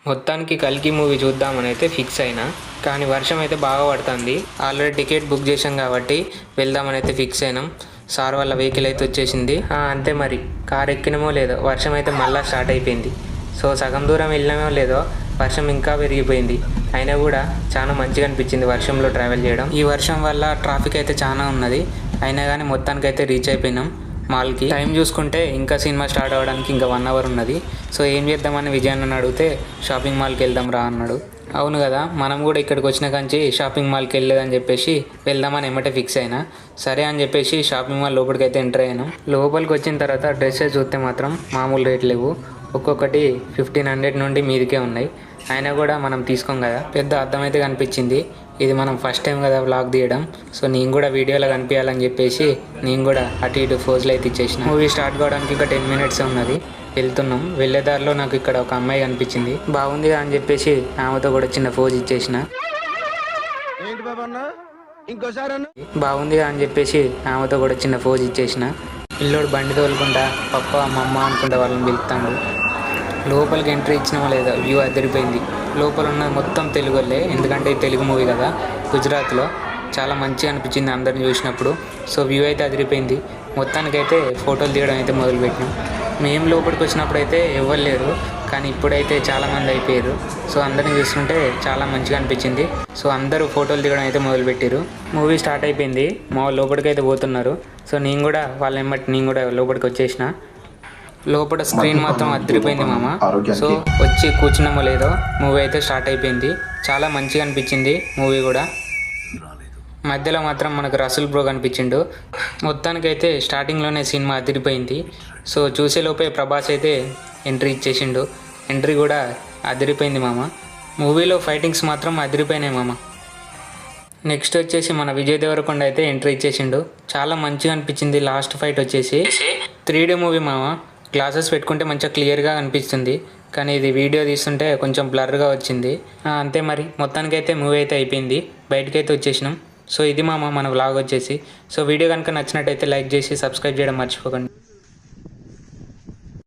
మొత్తానికి కల్కి మూవీ చూద్దామని అయితే ఫిక్స్ అయినా, కానీ వర్షం అయితే బాగా పడుతుంది. ఆల్రెడీ టికెట్ బుక్ చేసాం కాబట్టి వెళ్దామని అయితే ఫిక్స్ అయినాం. సార్ వాళ్ళ వెహికల్ అయితే వచ్చేసింది. అంతే మరి, కార్ ఎక్కినమో లేదో వర్షం అయితే మళ్ళీ స్టార్ట్ అయిపోయింది. సో సగం దూరం వెళ్ళినామో లేదో వర్షం ఇంకా పెరిగిపోయింది. అయినా కూడా చాలా మంచిగా అనిపించింది వర్షంలో ట్రావెల్ చేయడం. ఈ వర్షం వల్ల ట్రాఫిక్ అయితే చాలా ఉన్నది. అయినా కానీ మొత్తానికి అయితే రీచ్ అయిపోయినాం మాల్కి. టైం చూసుకుంటే ఇంకా సినిమా స్టార్ట్ అవ్వడానికి ఇంకా 1 అవర్ ఉన్నది. సో ఏం చేద్దామని విజయాన్ని అడిగితే షాపింగ్ మాల్కి వెళ్దాం రా అన్నాడు. అవును కదా, మనం కూడా ఇక్కడికి వచ్చిన కంచి షాపింగ్ మాల్కి వెళ్ళలేదని చెప్పేసి వెళ్దామని ఎమ్మటే ఫిక్స్ అయినా. సరే అని చెప్పేసి షాపింగ్ మాల్ లోపలికి అయితే ఎంటర్ అయ్యాను. లోపలికి వచ్చిన తర్వాత డ్రెస్సెస్ చూస్తే మాత్రం మామూలు రేట్లు లేవు. ఒక్కొక్కటి 1500 నుండి మీదికే ఉన్నాయి. అయినా కూడా మనం తీసుకోం కదా, పెద్ద అర్థమైతే కనిపించింది. ఇది మనం ఫస్ట్ టైం కదా వ్లాగ్ తీయడం, సో నేను కూడా వీడియోలో కనిపించాలని చెప్పేసి నేను కూడా అటు ఇటు ఫోజులు అయితే ఇచ్చేసిన. మూవీ స్టార్ట్ కావడానికి ఇంకా 10 మినిట్స్ ఉన్నది. వెళ్తున్నాం. వెళ్ళేదారిలో నాకు ఇక్కడ ఒక అమ్మాయి కనిపించింది. బాగుంది అని చెప్పేసి ఆమెతో కూడా చిన్న ఫోజ్ ఇచ్చేసిన. బాగుంది అని చెప్పేసి ఆమెతో కూడా చిన్న ఫోజ్ ఇచ్చేసిన. పిల్లోడు బండి తోలుకుంటా పప్ప మమ్మ అనుకుంటా వాళ్ళని పిలుస్తాడు. లోపలికి ఎంట్రీ ఇచ్చినామో లేదా వ్యూ అదిరిపోయింది. లోపల ఉన్నది మొత్తం తెలుగు వాళ్ళే, ఎందుకంటే తెలుగు మూవీ కదా, గుజరాత్లో. చాలా మంచిగా అనిపించింది అందరిని చూసినప్పుడు. సో వ్యూ అయితే అదిరిపోయింది. మొత్తానికైతే ఫోటోలు తీయడం అయితే మొదలుపెట్టినాం. మేము లోపలికి వచ్చినప్పుడు అయితే ఎవ్వరు లేరు, కానీ ఇప్పుడైతే చాలామంది అయిపోయారు. సో అందరిని చూస్తుంటే చాలా మంచిగా అనిపించింది. సో అందరూ ఫోటోలు దిగడం అయితే మొదలుపెట్టారు. మూవీ స్టార్ట్ అయిపోయింది. మా లోపలికి అయితే పోతున్నారు. సో నేను కూడా వాళ్ళ ఎమ్మటి నేను కూడా లోపలికి వచ్చేసిన. లోపల స్క్రీన్ మాత్రం అదిరిపోయింది మామ. సో వచ్చి కూర్చున్నామో లేదో మూవీ అయితే స్టార్ట్ అయిపోయింది. చాలా మంచిగా అనిపించింది మూవీ కూడా. మధ్యలో మాత్రం మనకు రసూల్ బ్రో కనిపించిండు. మొత్తానికైతే స్టార్టింగ్లోనే సినిమా అదిరిపోయింది. సో చూసేలోపే ప్రభాస్ అయితే ఎంట్రీ ఇచ్చేసిండు. ఎంట్రీ కూడా అదిరిపోయింది మామ. మూవీలో ఫైటింగ్స్ మాత్రం అదిరిపోయినాయి మామ. నెక్స్ట్ వచ్చేసి మన విజయ్ దేవరకొండ అయితే ఎంట్రీ ఇచ్చేసిండు. చాలా మంచిగా అనిపించింది. లాస్ట్ ఫైట్ వచ్చేసి 3D మూవీ మామ. గ్లాసెస్ పెట్టుకుంటే మంచిగా క్లియర్గా అనిపిస్తుంది, కానీ ఇది వీడియో తీస్తుంటే కొంచెం బ్లర్గా వచ్చింది. అంతే మరి, మొత్తానికైతే మూవీ అయితే అయిపోయింది. బయటకైతే వచ్చేసినాం. సో ఇది మన వ్లాగ్ వచ్చేసి. సో వీడియో కనుక నచ్చినట్టయితే లైక్ చేసి సబ్స్క్రైబ్ చేయడం మర్చిపోకండి.